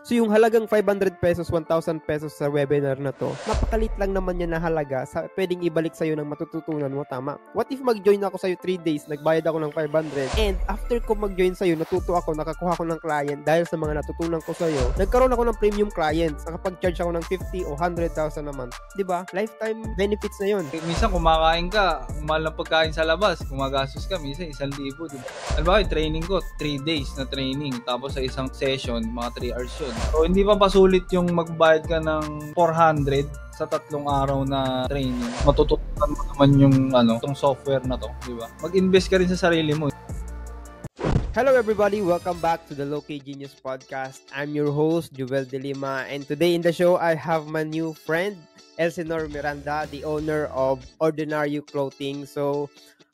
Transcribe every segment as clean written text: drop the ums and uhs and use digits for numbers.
So yung halagang 500 pesos, 1,000 pesos sa webinar na to, napakalit lang naman yan na halaga sa pwedeng ibalik sa'yo ng matututunan mo, tama? What if mag-join ako sa'yo 3 days, nagbayad ako ng 500, and after ko mag-join sa'yo, natuto ako, nakakuha ko ng client dahil sa mga natutunan ko sa'yo, nagkaroon ako ng premium clients, nakapag-charge ako ng 50 o 100,000 a month. Diba? Lifetime benefits na yun. Minsan kumakain ka, mahal ng pagkain sa labas, gumagastos ka, minsan 1,000. Diba? Alam ba, yung training ko, 3 days na training, tapos sa isang session, mga 3 hours yun. So, hindi pa pasulit yung magbayad ka ng 400 sa 3 araw na training. Matututunan mo naman yung itong software na to, di ba? Mag-invest ka rin sa sarili mo. Hello everybody, welcome back to the Low-Key Genius Podcast. I'm your host, Joel De Lima, and today in the show, I have my new friend, Elsinore Miranda, the owner of Ordinary Clothing. So,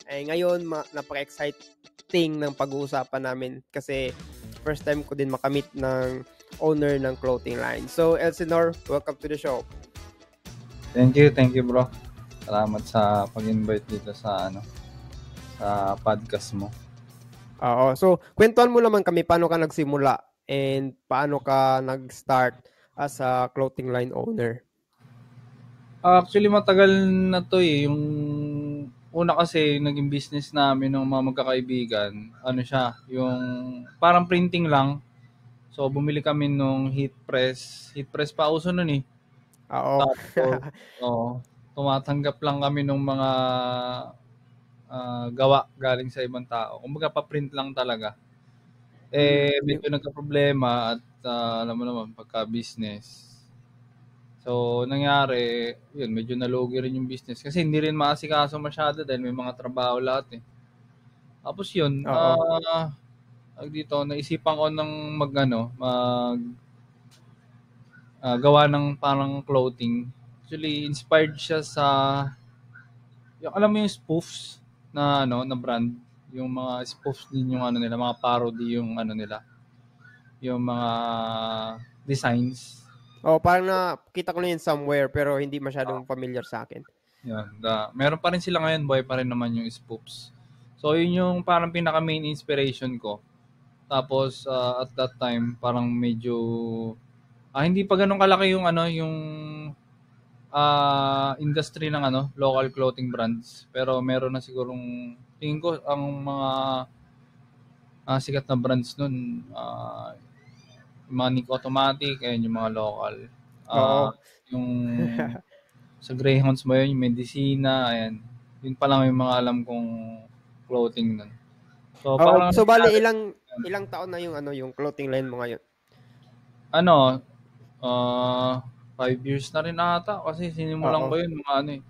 ngayon, napaka-exciting ng pag-uusapan namin kasi first time ko din makamit ng owner ng clothing line. So, Elsinore, welcome to the show. Thank you bro. Salamat sa pag-invite dito sa sa podcast mo. Oo. So, kwentuhan mo naman kami paano ka nagsimula and paano ka nag-start as a clothing line owner. Actually, matagal na to eh. Yung una kasi, naging business namin ng mga magkakaibigan, yung parang printing lang. So, bumili kami nung heat press. Heat press pa uso nun eh. Oo. Tapos, tumatanggap lang kami ng mga gawa galing sa ibang tao. Kumbaga, pa-print lang talaga. Medyo nagka-problema at alam mo naman, pagka-business. So, nangyari, yun, medyo nalugi rin yung business. Kasi hindi rin maasikaso masyado dahil may mga trabaho lahat eh. Tapos yun, naisipan ko ng gawa ng parang clothing. Actually, inspired siya sa, alam mo yung spoofs na na brand, yung mga spoofs din yung nila, mga parody yung nila, yung mga designs. Parang nakita ko na yun somewhere pero hindi masyadong familiar sa akin. Yan, meron pa rin sila ngayon, buhay pa rin naman yung spoofs. So, yun yung parang pinaka main inspiration ko. Tapos, at that time, parang medyo, hindi pa ganun kalaki yung yung industry ng local clothing brands. Pero meron na sigurong, tingin ko, ang mga sikat na brands nun, yung mga Nick Automatic, ayun, yung mga local. Yung sa Greyhounds mo yun, yung Medicina, ayan. Yun pa lang yung mga alam kong clothing nun. So, so bali ilang taon na yung clothing line mo ngayon? 5 years na rin ata kasi sinimulan ko yun mga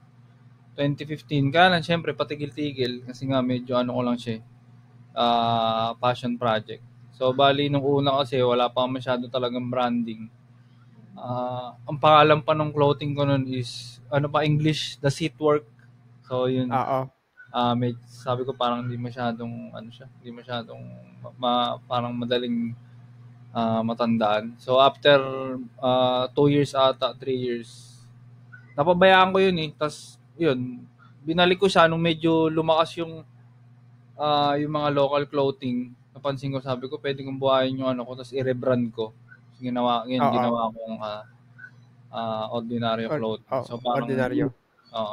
2015. Kaya lang, syempre, patigil-tigil kasi nga medyo ko lang siya, passion project. So, bali, nung una kasi, wala pa masyado talagang branding. Ang pangalan pa ng clothing ko nun is, English, The Seat Work. So, yun. Sabi ko parang hindi masyadong, hindi masyadong, parang madaling matandaan. So, after 2 years ata, 3 years, napabayaan ko yun eh. Tapos, yun, binalik ko siya nung medyo lumakas yung mga local clothing. Napansin ko, sabi ko, pwede kong buhayin yung ko, tapos i-rebrand ko. Ginawa kong Ordinary Clothing. So, parang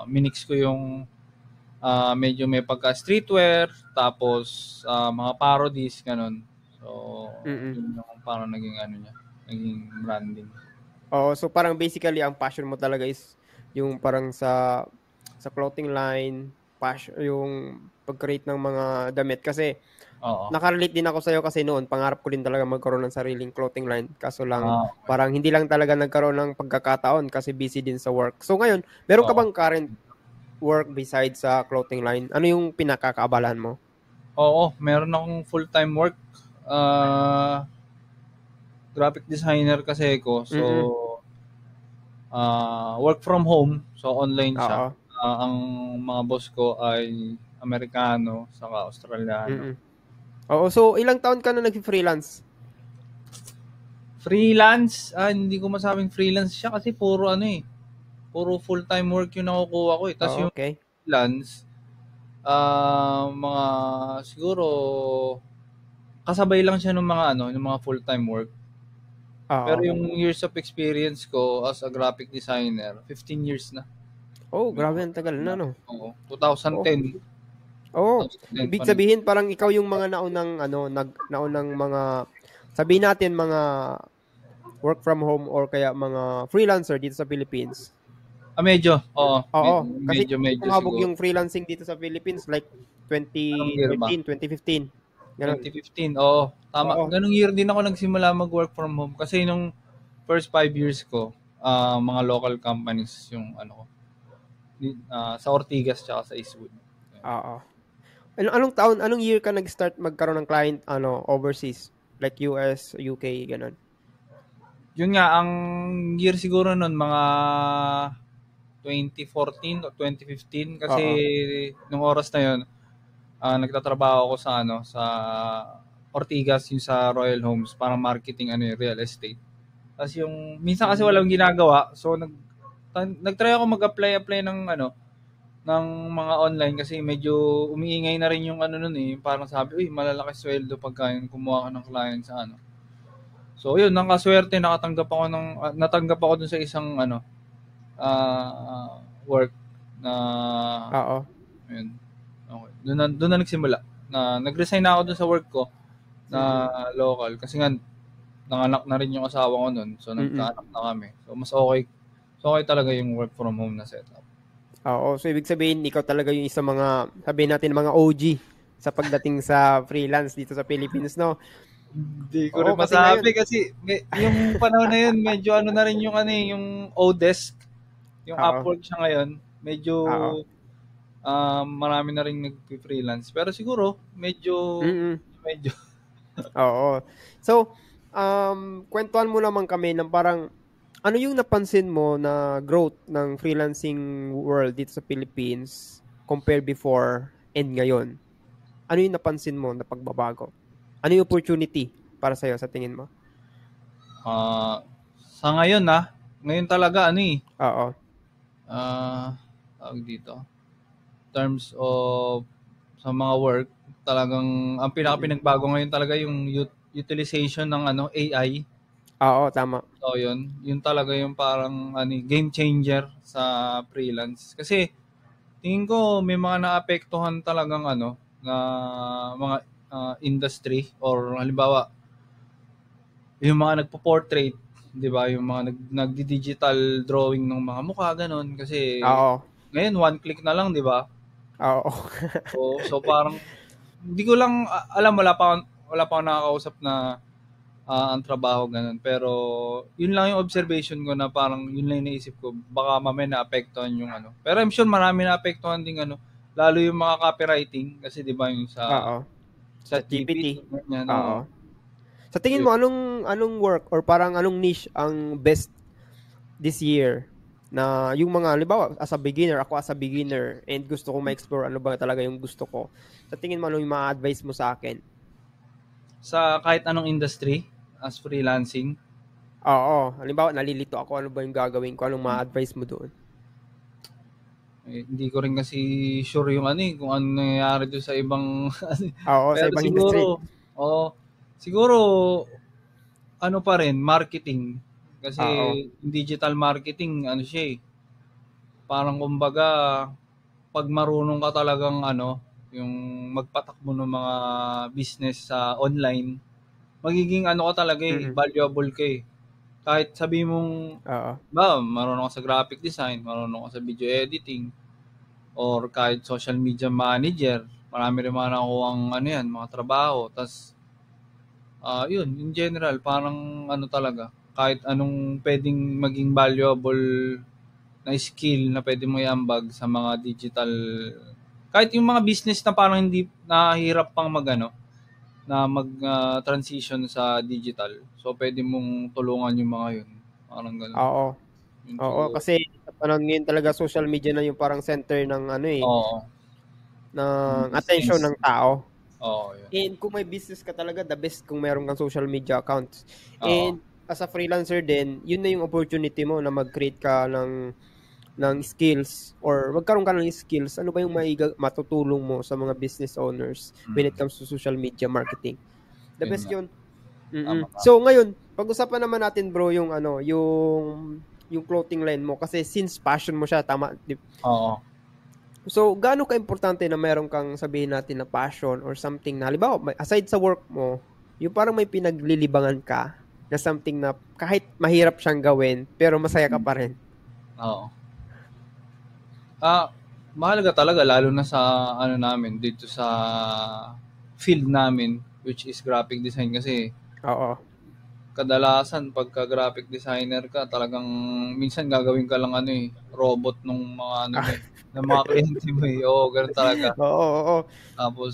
minix ko yung medyo may pagka-streetwear, tapos mga parodies, ganun. So, yun yung parang naging naging branding. So parang basically ang passion mo talaga is yung parang sa clothing line, passion, yung pag-create ng mga damit kasi nakarelate din ako sa'yo kasi noon pangarap ko din talaga magkaroon ng sariling clothing line kaso lang parang hindi lang talaga nagkaroon ng pagkakataon kasi busy din sa work. So ngayon, meron ka bang current work besides sa clothing line? Ano yung pinakakaabalahan mo? Oo, meron akong full-time work. Graphic designer kasi ako. So, work from home. So, online siya. Ang mga boss ko ay Amerikano saka Australiano. So ilang taon ka na nag-freelance? Freelance? Hindi ko masabing freelance siya kasi puro puro full-time work yung nakukuha ko eh. Tapos yung freelance, mga siguro kasabay lang siya ng mga ng mga full-time work. Pero yung years of experience ko as a graphic designer, 15 years na. Oh, grabe ang tagal na, no? Oo, 2010. Oh, ibig sabihin parang ikaw yung mga naunang naunang mga sabihin natin mga work from home or kaya mga freelancer dito sa Philippines. Medyo. Oo. Kasi medyo tumabog siguro. yung freelancing dito sa Philippines like 2013, 2015. Ganun. 2015, oo. Tama. Ganung year din ako nagsimula mag-work from home. Kasi nung first 5 years ko, mga local companies yung ano ko. Sa Ortigas tsaka sa Eastwood. Oo. Anong year ka nag-start magkaroon ng client overseas? Like US, UK, ganun? Yun nga, ang year siguro nun, mga 2014 o 2015. Kasi nung oras na yun, nagtatrabaho ako sa Ortigas, yung sa Royal Homes, para marketing real estate. Tapos yung minsan kasi walang ginagawa, so nagtry ako mag-apply ng ng mga online kasi medyo umiingay na rin yung noon parang sabi, uy, malalaki sweldo pagka kumuha ka ng client sa So yun, nakaswerte natanggap ako dun sa isang work na yun. Okay. Doon na nagsimula. Nag-resign na ako dun sa work ko na local kasi nga nanganak na rin yung asawa ko noon. So nagkaanak na kami. So mas okay. So okay talaga yung work from home na setup. Oo, so ibig sabihin ikaw talaga yung isa mga sabihin natin mga OG sa pagdating sa freelance dito sa Philippines, no? Hindi ko rin masabi kasi yung panahon na yun medyo na rin yung yung Odesk, yung Upwork siya ngayon, medyo marami na rin nag-freelance. Pero siguro medyo Oo. So, kwentuhan mo naman kami ng parang ano yung napansin mo na growth ng freelancing world dito sa Philippines compare before and ngayon? Ano yung napansin mo na pagbabago? Ano yung opportunity para sa'yo sa tingin mo? Sa ngayon ngayon talaga Oo. Tawag dito. Terms of sa mga work, talagang ang pinaka-pinagbago ngayon talaga yung utilization ng AI. Oo, tama. So yun talaga yung parang game changer sa freelance. Kasi tingin ko may mga naapektuhan talagang na mga industry or halimbawa yung mga nagpo-portrait, 'di ba? Yung mga nagdi-digital drawing ng mga mukha ganun kasi ngayon one click na lang, 'di ba? Oo. So parang hindi ko lang alam, wala pa akong nakakausap na ang trabaho ganun. Pero yun lang yung observation ko na parang yun lang naisip ko. Baka mamaya naapektuhan yung Pero I'm sure marami naapektuhan ding lalo yung mga copywriting kasi 'di ba yung sa GPT. Ganyan, Sa tingin mo anong work or parang anong niche ang best this year na yung mga halimbawa as a beginner and gusto kong ma-explore ano ba talaga yung gusto ko. Sa tingin mo ano yung ma-advise mo sa akin? Sa kahit anong industry as freelancing? Oo. Halimbawa, nalilito ako. Ano ba yung gagawin ko? Anong ma-advise mo doon? Hindi ko rin kasi sure yung kung ano nangyayari doon sa ibang Pero sa ibang industry. Siguro pa rin marketing kasi digital marketing siya parang kumbaga pag marunong ka talagang yung magpatakbo ng mga business sa online, magiging ka talaga valuable ka kahit sabi mong marunong ka sa graphic design, marunong ka sa video editing, or kahit social media manager, marami rin mga nakukuhang mga trabaho. Tas yun, in general, parang talaga, kahit anong pwedeng maging valuable na skill na pwede mo iambag sa mga digital, kahit yung mga business na parang hindi nahihirap pang na mag-transition sa digital. So, pwede mong tulungan yung mga yun. Parang gano'n. Oo, kasi sa panahon ngayon talaga social media na yung parang center ng ng attention ng tao. And kung may business ka talaga, the best kung meron kang social media accounts. And as a freelancer din, yun na yung opportunity mo na mag-create ka ng skills or magkaroon ka ng skills. Ano ba yung matutulong mo sa mga business owners when it comes to social media marketing? The best yun. So ngayon, pag-usapan naman natin bro yung yung clothing line mo kasi since passion mo siya, tama? Oo. So, gaano ka-importante na meron kang sabihin natin na passion or something na, halimbawa, aside sa work mo, yung parang may pinaglilibangan ka na something na kahit mahirap siyang gawin, pero masaya ka pa rin. Oo. Mahalaga talaga, lalo na sa, namin, dito sa field namin, which is graphic design kasi, Oo. kadalasan pagka graphic designer ka, talagang minsan gagawin ka lang robot nung mga ng mga kliyente mo eh. Oo, ganun talaga. Oo. Tapos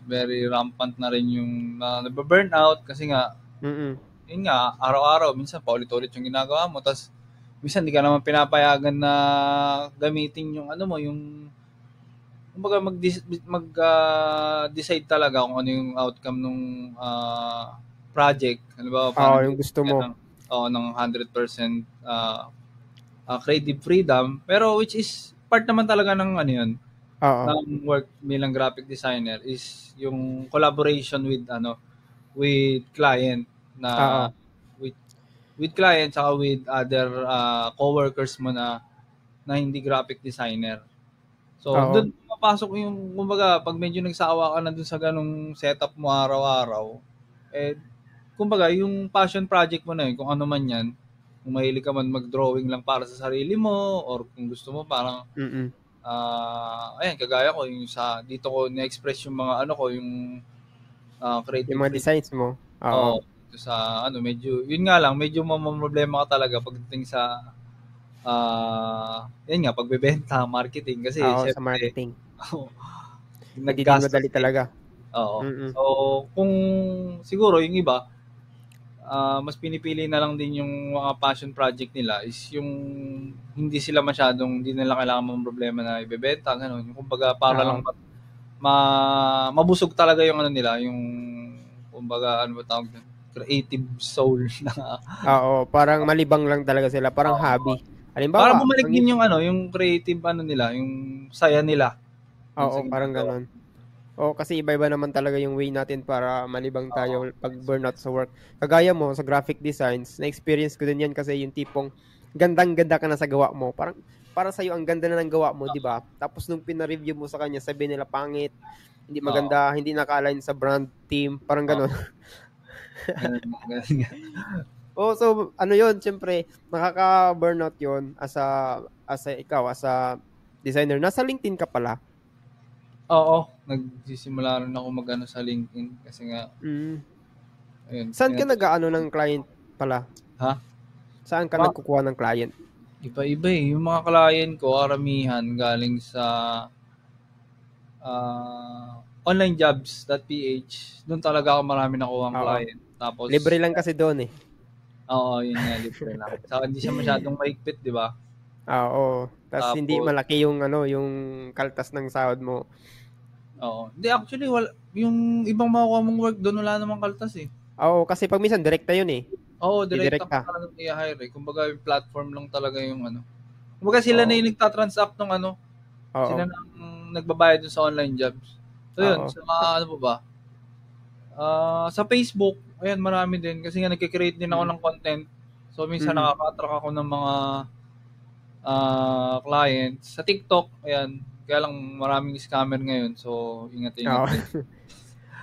very rampant na rin yung nababurnout kasi nga, yun nga, araw-araw, minsan paulit-ulit yung ginagawa mo, tapos minsan di ka naman pinapayagan na gamitin yung yung kumbaga mag-decide talaga kung ano yung outcome nung project. Halimbawa, parang yung gusto mo. ng 100% creative freedom. Pero which is part naman talaga ng yun, ng work bilang graphic designer is yung collaboration with with client na with client saka with other coworkers mo na hindi graphic designer. So, doon papasok yung, kumbaga, pag medyo nagsawa ka na doon sa ganung setup mo araw-araw, kumbaga, yung passion project mo na yun, kung ano man yan, kung mahilig ka man mag-drawing lang para sa sarili mo, or kung gusto mo parang, ayan, kagaya ko, yung dito ko na-express yung mga yung creative. Yung mga designs mo. Oo. Sa medyo, yun nga lang, medyo problema ka talaga pagdating sa yan nga, pagbebenta, marketing, kasi sa marketing. Hindi din madali talaga. Oo. So, kung siguro yung iba, mas pinipili na lang din yung mga passion project nila is yung hindi sila masyadong, hindi nila kailangan mong problema na ibebenta, gano'n. Kumbaga, para lang mabusog talaga yung nila, yung kumbaga, ba tawag doon? Creative soul na. Parang malibang lang talaga sila, parang hobby. Halimbawa, para bumalik din yung yung creative nila, yung saya nila. Parang gano'n. Kasi iba-iba naman talaga yung way natin para malibang tayo pag burnout sa work. Kagaya mo sa graphic designs, na-experience ko din yan kasi yung tipong gandang-ganda ka na sa gawa mo. Parang para sa iyo ang ganda na ng gawa mo, 'di ba? Tapos nung pina-review mo sa kanya, sabi nila pangit, hindi maganda, hindi naka-align sa brand team, parang gano'n. So yun, syempre, nakaka-burnout yun as a designer. Nasa LinkedIn ka pala. Oo, nagsisimula rin ako mag sa LinkedIn kasi nga. Ayun. Saan ka nag-aano ng client pala? Ha? Saan ka nagkukuha ng client? Iba-iba eh. Yung mga client ko, karamihan galing sa onlinejobs.ph. Doon talaga ako marami nakuha ang client. Tapos libre lang kasi doon eh. Oo, yun nga, libre lang. Saka hindi siya masyadong mahigpit, di ba? Tapos hindi malaki yung yung kaltas ng sahod mo. Oo. Hindi, actually, yung ibang makukuha mong work doon, wala namang kaltas eh. Kasi pag minsan direkta yun eh. Oo, direkta ka talagang i-hire eh. Kumbaga, yung platform lang talaga yung Kumbaga, sila na yung nagtatransact ng Sila na nagbabayad dun sa online jobs. So, yun. Sa ba? Sa Facebook, ayan, marami din. Kasi nga, nagkikreate din ako ng content. So, minsan nakaka-attract ako ng mga clients. Sa TikTok, ayan, kaya lang maraming scammer ngayon. So, ingat-ingat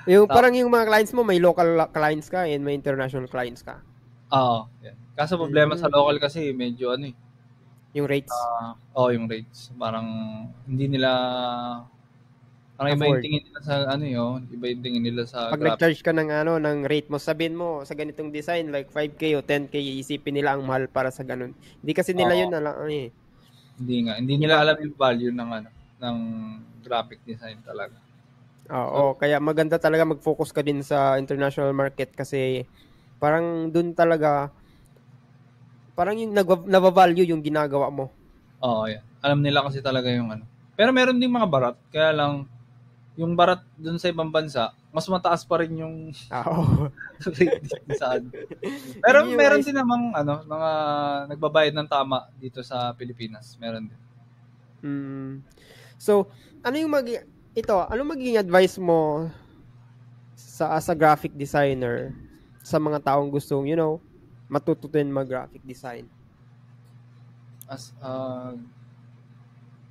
din. Parang yung mga clients mo, may local clients ka and may international clients ka. Oo. Yan. Kaso problema sa local kasi, medyo yung rates? Yung rates. Parang hindi nila parang iba yung tingin nila sa iba yung tingin nila sa pag nag-charge ka ng ng rate mo, sabihin mo sa ganitong design like 5K o 10K, isipin nila ang mahal para sa ganun. Hindi kasi nila yun eh. Hindi nila alam yung value ng graphic design talaga. Kaya maganda talaga mag-focus ka din sa international market kasi parang dun talaga parang yung nava-value yung ginagawa mo. Yan. Alam nila kasi talaga yung Pero meron ding mga barat, kaya lang yung barat dun sa ibang bansa, mas mataas pa rin yung rate sa Pero meron din namang mga nagbabayad ng tama dito sa Pilipinas. Meron din. So, ano magiging advice mo as a graphic designer sa mga taong gustong, matututuin mag-graphic design?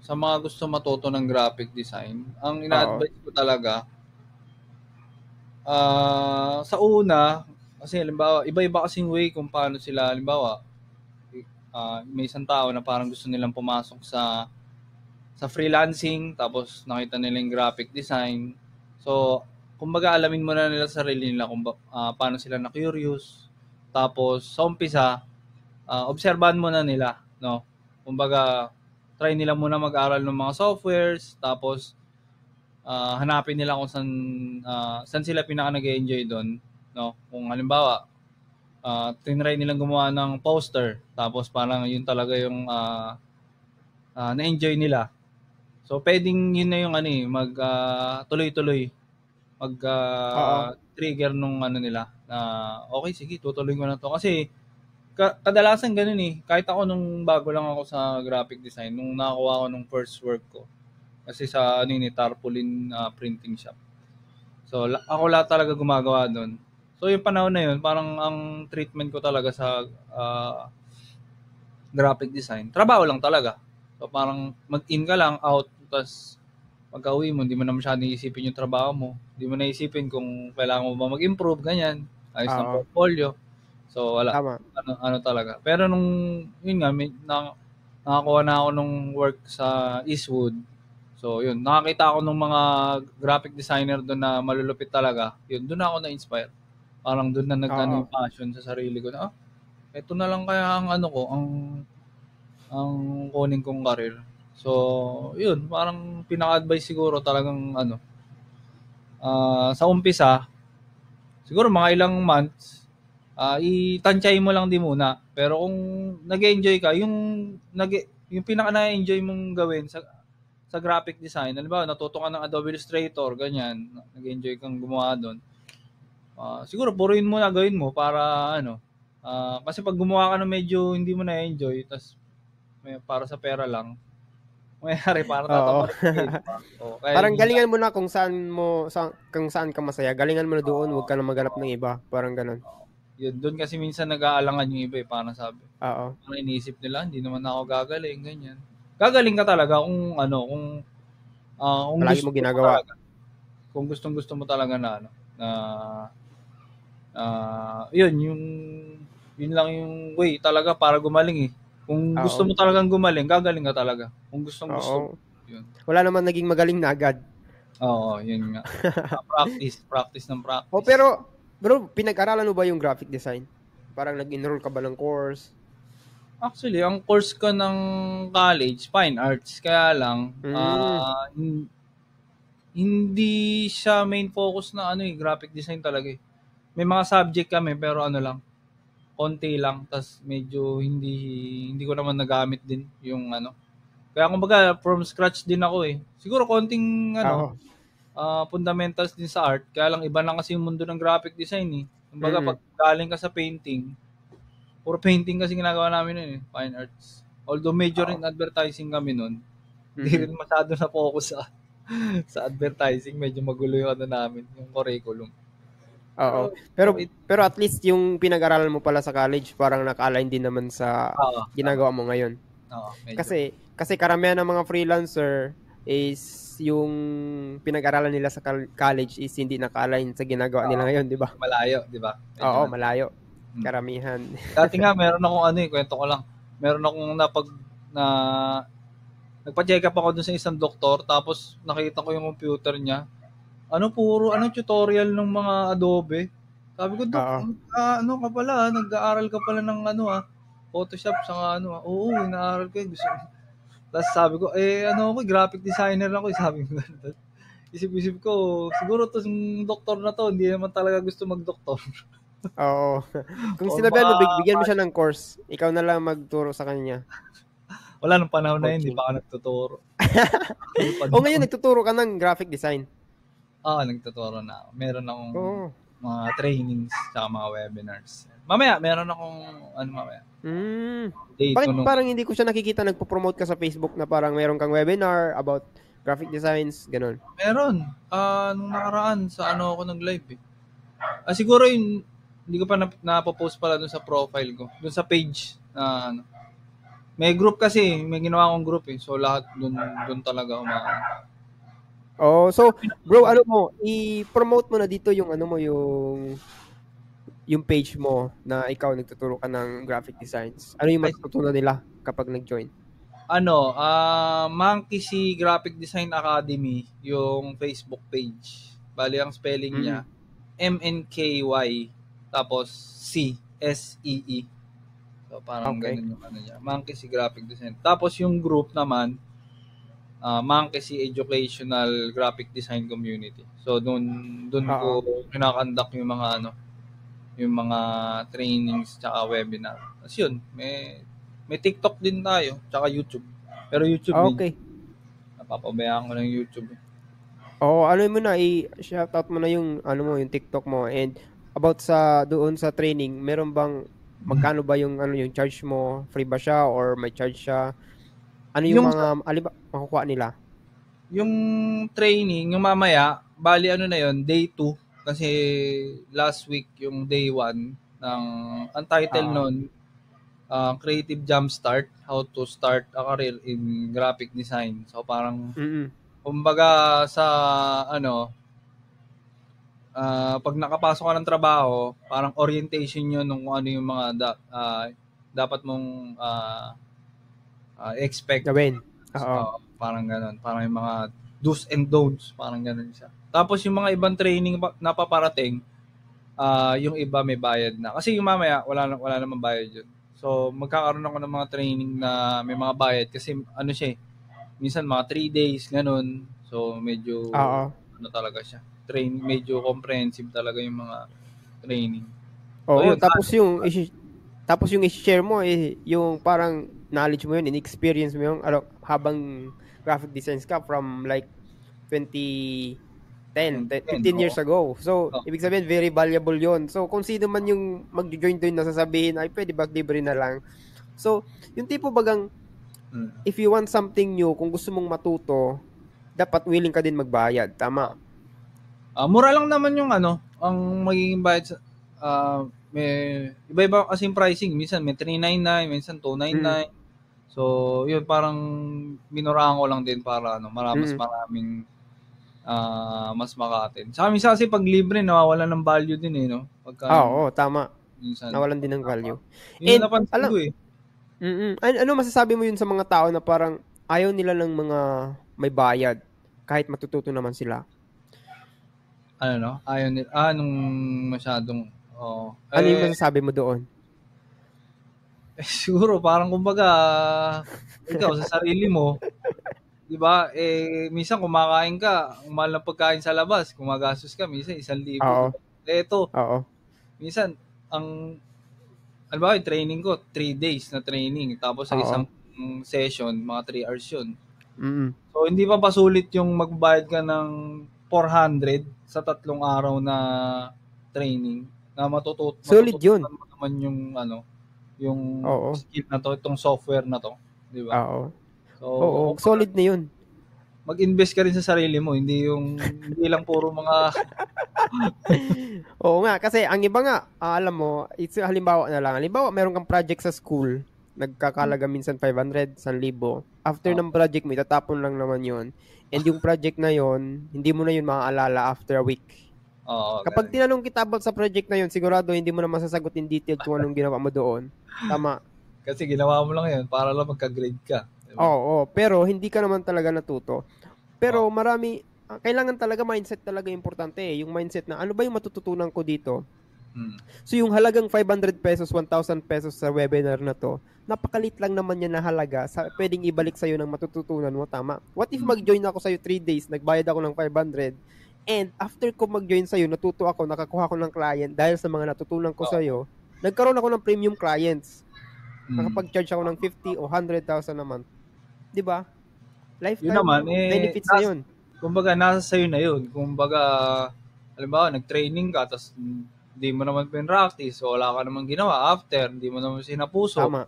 Sa mga gusto matuto ng graphic design, ang ina-advise ko talaga, sa una, kasi halimbawa, iba-iba kasing way kung paano sila, halimbawa, may isang tao na parang gusto nilang pumasok sa freelancing, tapos nakita nila yung graphic design. So, kumbaga alamin mo na nila sarili nila kung paano sila na-curious. Tapos, sa umpisa, obserbahan mo na nila, no? Kumbaga, try nila muna mag-aral ng mga softwares, tapos hanapin nila kung saan sila pinaka nag-enjoy doon, no? Kung halimbawa, tinry nilang gumawa ng poster, tapos parang yun talaga yung na-enjoy nila. So pwedeng yun na yung tuloy-tuloy trigger nung nila na okay, sige, tutuloy ko na to kasi kadalasan ganun kahit ako nung bago lang ako sa graphic design, nung nakakuha ko nung first work ko kasi sa tarpaulin printing shop. So ako lahat talaga gumagawa doon. So yung panahon na yun, parang ang treatment ko talaga sa graphic design, trabaho lang talaga. So parang mag-in ka lang, out, tapos pagka-uwi mo, hindi mo na masyadong isipin yung trabaho mo. Hindi mo na isipin kung kailangan mo ba mag-improve, ganyan. Ayos ng portfolio. So wala. Tama. Ano talaga. Pero nung, yun nga, nakakuha na ako nung work sa Eastwood. So yun, nakakita ako ng mga graphic designer doon na malulupit talaga. Yun, doon ako na-inspire. Parang doon na nagano yung passion sa sarili ko na, ito na lang kaya ang ang kunin kong career. So, yun, parang pinaka-advice siguro talagang sa umpisa, siguro mga ilang months, itansyahin mo lang din muna. Pero kung nag-enjoy ka, yung pinaka na-enjoy mong gawin sa graphic design, halimbawa natuto ka ng Adobe Illustrator, ganyan, nag-enjoy kang gumawa doon. Siguro puruin mo na gawin mo para kasi pag gumawa ka na medyo hindi mo na-enjoy, tas para sa pera lang, mayari para tataparin ka. Parang galingan mo na kung saan ka masaya. Galingan mo na doon, huwag ka na maghanap ng iba. Parang ganun. Yun, doon kasi minsan nag-aalangan yung iba parang sabi. Oo. Parang iniisip nila, hindi naman ako gagaling, ganyan. Gagaling ka talaga kung palagi mo ginagawa. Kung gustong-gusto mo talaga yun lang yung way talaga para gumaling Kung gusto mo talagang gumaling, gagaling ka talaga. Kung gusto yun. Wala naman naging magaling na agad. Oo, yun nga. Practice ng practice. Pero bro, pinag-aralan mo ba yung graphic design? Parang nag-enroll ka ba ng course? Actually, ang course ko ng college, fine arts, kaya lang hindi siya main focus na graphic design talaga May mga subject kami pero konti lang, tas medyo hindi ko naman nagamit din yung Kaya kumbaga from scratch din ako Siguro konting fundamentals din sa art, kaya lang iba lang kasi yung mundo ng graphic design Kumbaga pag galing ka sa painting, puro painting kasi ginagawa namin nun fine arts. Although major in advertising kami nun, hindi rin masyado na focus sa advertising, medyo magulo yung namin, yung curriculum. Oo. Pero at least yung pinag-aralan mo pala sa college parang naka-align din naman sa ginagawa mo ngayon. Kasi karamihan ng mga freelancer is yung pinag-aralan nila sa college is hindi naka-align sa ginagawa nila ngayon, di ba? Malayo, di ba? Oo, malayo. Karamihan. Dati nga meron akong kwento ko lang. Meron akong nagpa-check up ako dun sa isang doktor, tapos nakita ko yung computer niya. Puro tutorial ng mga Adobe. Sabi ko, Dok, ka pala, nag-aaral ka pala ng Photoshop sa Oo, inaaral ko. Tapos sabi ko, ako, graphic designer ako. Sabi ko, isip-isip ko, siguro to yung doktor na to, hindi naman talaga gusto mag-doktor. Oo. Kung sinabihan mo, bigyan mo siya ng course, ikaw na lang magturo sa kanya. Wala nung panahon na yun, hindi pa ako nagtuturo. Ngayon nagtuturo ka ng graphic design? Nagtuturo na ako. Meron akong mga trainings sa mga webinars. Mamaya, meron akong mamaya. Bakit parang hindi ko siya nakikita nagpo-promote ka sa Facebook na parang meron kang webinar about graphic designs, ganun? Meron. Nung nakaraan sa ako nag-live Siguro Hindi ko pa napopost pala dun sa profile ko. Dun sa page na ano. May group kasi, may ginawa akong group eh. So lahat dun talaga Oh, so bro, ano mo, i-promote mo na dito yung ano mo, yung page mo na ikaw nagtuturo ka ng graphic designs. Ano yung matututunan nila kapag nag-join? Monkey C Graphic Design Academy, yung Facebook page. Bali ang spelling niya, MNKY, tapos C, S-E-E. So parang ganun yung ano niya. Monkey C Graphic Design. Tapos yung group naman, Monkey C Educational Graphic Design Community. So doon ko kinakandak yung mga yung mga trainings tsaka webinar. Tapos yun, may TikTok din tayo, tsaka YouTube. Pero YouTube okay. Napapabayaan ko ng YouTube. Ano mo na, i-shoutout mo na yung yung TikTok mo, and about doon sa training, meron bang magkano ba yung yung charge mo? Free ba siya or may charge siya? Ano yung mga makukuha nila? Yung training, yung mamaya, bali na yun, day 2. Kasi last week, yung day 1, ang title nun, Creative Jumpstart, How to Start a Career in Graphic Design. So parang, kumbaga sa pag nakapasok ka ng trabaho, parang orientation yun nung ano yung mga dapat mong expect. Gawin. Parang ganun. Parang yung mga do's and don'ts. Parang ganun siya. Tapos yung mga ibang training na paparating, yung iba may bayad na. Kasi yung mamaya, wala namang bayad yun. So, magkakaroon ako ng mga training na may mga bayad. Kasi minsan mga 3 days, ganun. So, medyo, talaga siya. Medyo comprehensive talaga yung mga training. Oo, so, tapos yung i-share mo, yung parang knowledge mo yun, in-experience mo yung habang graphic designs ka from like 15 years ago. So, ibig sabihin, very valuable yon. So, kung sino man yung mag-join doon na sasabihin, ay pwede ba libre na lang. So, yung tipo bagang, if you want something new, kung gusto mong matuto, dapat willing ka din magbayad. Tama? Mura lang naman yung ang magiging bayad may iba-iba kasi yung pricing. Minsan may 399, minsan 299. So, yun parang minurahan ko lang din para mas maraming mas maka-attend. Sa minsan kasi pag libre, nawawalan ng value din no? Oo, tama. Minsan, nawalan din ng value. Yun napansin ko Ano masasabi mo yun sa mga tao na parang ayaw nila ng mga may bayad kahit matututo naman sila? Ayaw nila. Nung masyadong ano yung masasabi mo doon? Siguro parang kumbaga ikaw sa sarili mo, 'di ba? Minsan kumakain ka, ang mahal ng pagkain sa labas, gumagastos ka minsan 1,000. Ito. Minsan ano ba, yung training ko 3 days na training, tapos sa isang session mga 3 hours 'yun. So hindi pa pasulit yung magbayad ka ng 400 sa 3 araw na training na matututo yun. naman yung yung skill na to, itong software na to, di ba? So, solid na yun. Mag-invest ka rin sa sarili mo, hindi lang puro mga Oo nga, kasi ang iba nga, alam mo, halimbawa na lang. Halimbawa, meron kang project sa school, nagkakalaga minsan 500, 1,000. After ng project mo, itatapon lang naman yun. And yung project na yun, hindi mo na yun maaalala after a week. Kapag tinanong kita about sa project na yun, sigurado hindi mo na masasagot in detail kung anong ginawa mo doon. Tama. Kasi ginawa mo lang yun para lang magka-grade ka. Diba? Oo, pero hindi ka naman talaga natuto. Pero kailangan talaga mindset talaga importante. Yung mindset na ano ba yung matututunan ko dito? So yung halagang 500 pesos, 1,000 pesos sa webinar na to, napakalit lang naman yan na halaga. Pwedeng ibalik sa'yo ng matututunan mo, tama? What if mag-join ako sa'yo 3 days, nagbayad ako ng 500, and after ko mag-join sa'yo, natuto ako, nakakuha ko ng client dahil sa mga natutunan ko sa'yo, nagkaroon ako ng premium clients. Nakapag-charge ako ng 50 o 100,000 a month. Diba? Lifetime benefits na yun. Kumbaga, nasa sa'yo na yun. Kumbaga, halimbawa, nag-training ka, tapos hindi mo naman pin-practice, so wala ka naman ginawa after, hindi mo naman sinapuso. Tama.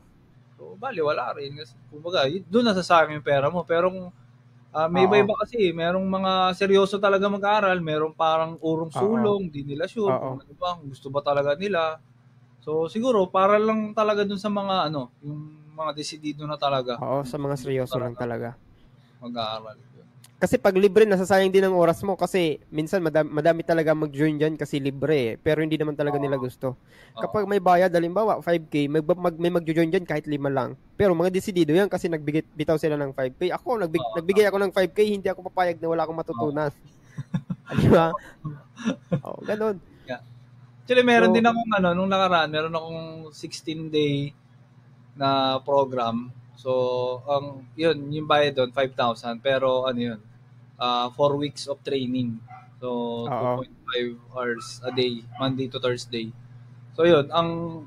So, bali, wala rin. Kumbaga, doon nasasayang yung pera mo. Pero kung May iba-iba kasi, merong mga seryoso talaga mag-aaral, merong parang urong sulong, di nila sure kung ano ba, gusto ba talaga nila. So siguro para lang talaga dun sa mga yung mga desidido na talaga. Oo, sa mga seryoso lang talaga. Mag-aaral. Kasi pag libre, nasasayang din ang oras mo kasi minsan madami talaga mag-join dyan kasi libre pero hindi naman talaga nila gusto. Kapag may bayad, halimbawa 5K, may mag-join dyan kahit 5 lang. Pero mga desidido yan kasi bitaw sila ng 5K. Ako, nagbigay ako ng 5K, hindi ako papayag na wala akong matutunan. Di ba? Oo, ganun. Yeah. Actually, meron din akong nung nakaraan, meron akong 16-day na program. So, yun, yung bayad doon, 5,000. Pero, 4 weeks of training. So, 2.5 hours a day, Monday to Thursday. So, yun, ang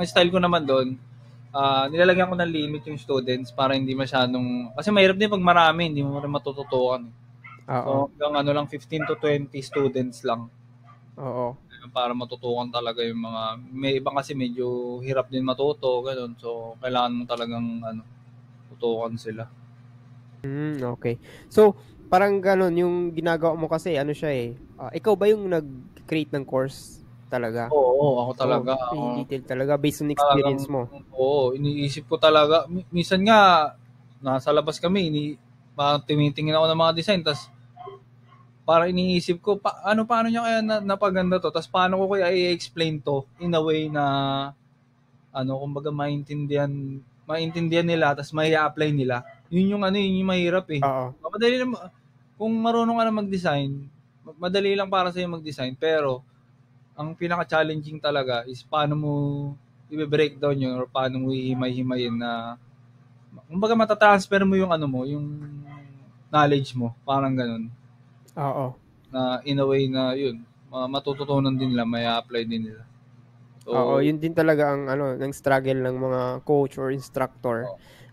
style ko naman doon, nilalagyan ko ng limit yung students para hindi masyadong, kasi mahirap din pag marami, hindi mo rin matututukan. So, hanggang lang 15 to 20 students lang. Oo. Para matutukan talaga yung mga, may iba kasi medyo hirap din matuto, ganun. So, kailangan mo talagang, tutukan sila. Okay. So, parang ganun, yung ginagawa mo kasi, siya ikaw ba yung nag-create ng course talaga? Oo, ako talaga. In detail talaga, based on experience mo. Oo, iniisip ko talaga. Minsan nga, nasa labas kami, tinitingin ako ng mga design, tas para iniisip ko, paano niya kaya napaganda to? Tapos paano ko kaya i-explain to in a way na, kumbaga maintindihan nila, tapos may apply nila. Yun yung mahirap eh. Madali lang, kung marunong ka na mag-design, madali lang para sa'yo mag-design, pero ang pinaka-challenging talaga is paano mo i-breakdown yun or paano mo ihimay-himayin na, kumbaga matatransfer mo yung yung knowledge mo, parang ganun. Oo. Na in a way na yun, matututunan din nila, may apply din nila. So, yun din talaga ang ng struggle ng mga coach or instructor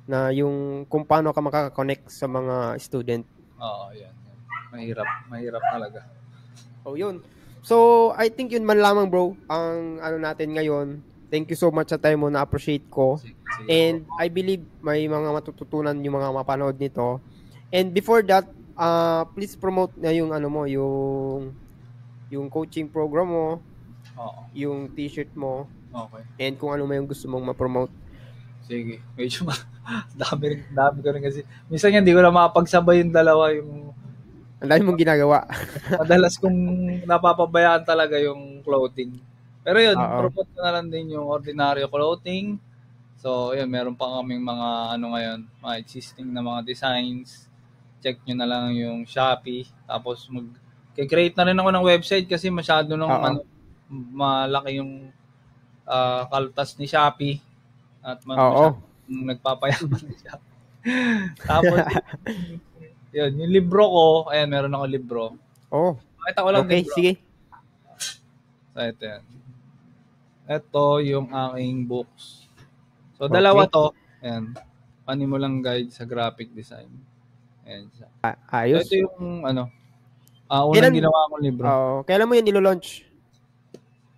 na yung kung paano ka makaka-connect sa mga student. Oo, yan. Mahirap talaga. Yun. So, I think yun man lamang bro, ang natin ngayon. Thank you so much sa time mo, na-appreciate ko. And I believe may mga matututunan yung mga mapanood nito. And before that, please promote na yung mo, yung coaching program mo, yung t-shirt mo, and kung ano may yung gusto mong ma-promote. Sige, medyo dami ko rin kasi. Minsan hindi ko na mapagsabay yung dalawa, yung ang dami mong ginagawa. Madalas kong napapabayaan talaga yung clothing. Pero yun, promote ko na lang din yung ordinaryo clothing. So, yun, meron pa kaming mga ngayon, mga existing na mga designs. Check nyo na lang yung Shopee. Tapos mag-create na rin ako ng website kasi masyado nung malaki yung kaltas ni Shopee. At nagpapayaman ni Shopee. Tapos, yun, yung libro ko, ayan, meron ako libro. Pakita ko lang okay, libro. Sige. So, ito yan. Ito yung aking books. So, dalawa to. Ayan. Panimulang guide sa graphic design. Ayan siya. Ayos. So, ito yung, unang ginawa kong libro. Kailan mo yun ilo-launch?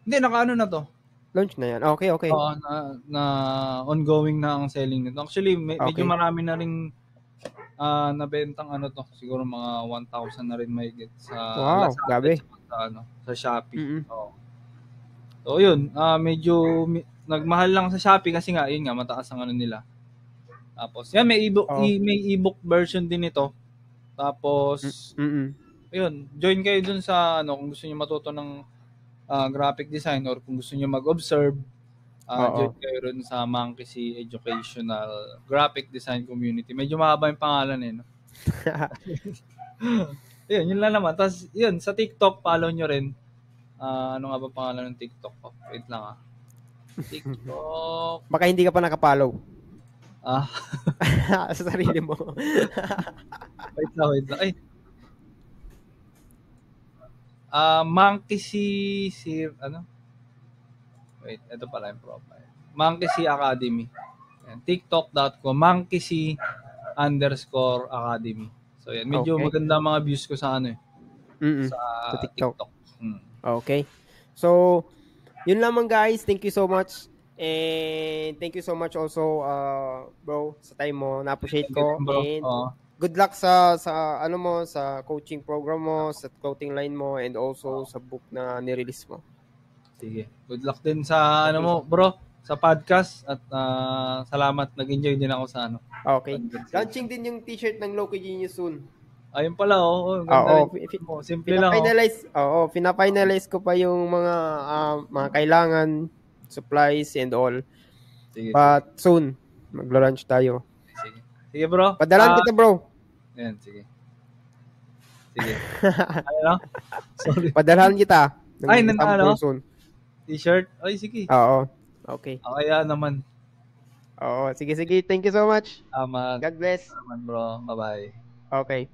Hindi, na to. Launch na yan. Okay. Na ongoing na ang selling nito. Actually, medyo marami na rin nabentang to. Siguro mga 1,000 na rin mahigit sa Lazada, gabi. Sa Shopee. So, yun. Medyo nagmahal lang sa Shopee kasi nga, yun nga, mataas ang nila. Tapos, yan, may ebook version din ito. Tapos, yun, join kayo dun sa, kung gusto niyo matuto ng graphic design or kung gusto niyo mag-observe, join kayo rin sa Monkey C Educational Graphic Design Community. Medyo mahaba yung pangalan no? Yun lang naman. Tapos, yun, sa TikTok, follow nyo rin. Ano nga ba pangalan ng TikTok ko? Wait lang TikTok. Baka hindi ka pa nakapollow. Sa sarili mo. Wait lang. Ay. Monkey C, wait, ito pala yung profile. Monkey C Academy. TikTok.com Monkey C _academy. So yan, medyo maganda mga views ko sa sa TikTok. Okay. So, yun lamang guys. Thank you so much. And thank you so much also bro sa time mo. Na-appreciate ko. And good luck sa ano mo, sa coaching program mo, sa clothing line mo, and also sa book na ni-release mo. Sige. Good luck din sa ano mo, bro, sa podcast at salamat. Nag-enjoy din ako sa ano. Okay. Launching din yung t-shirt ng Loki Genius soon. Ayun pala, ganda rin. Simple lang. Pina-finalize ko pa yung mga kailangan, supplies and all. Sige, but soon, magla-launch tayo. Sige bro. Padalhan kita, bro. Yan, sige. Ano? Sorry. Padalhan kita. Ay, ano? T-shirt? Ay, sige. Oo. Okay. Kaya naman. Oo, sige. Thank you so much. God bless. Bro. Bye-bye. Okay.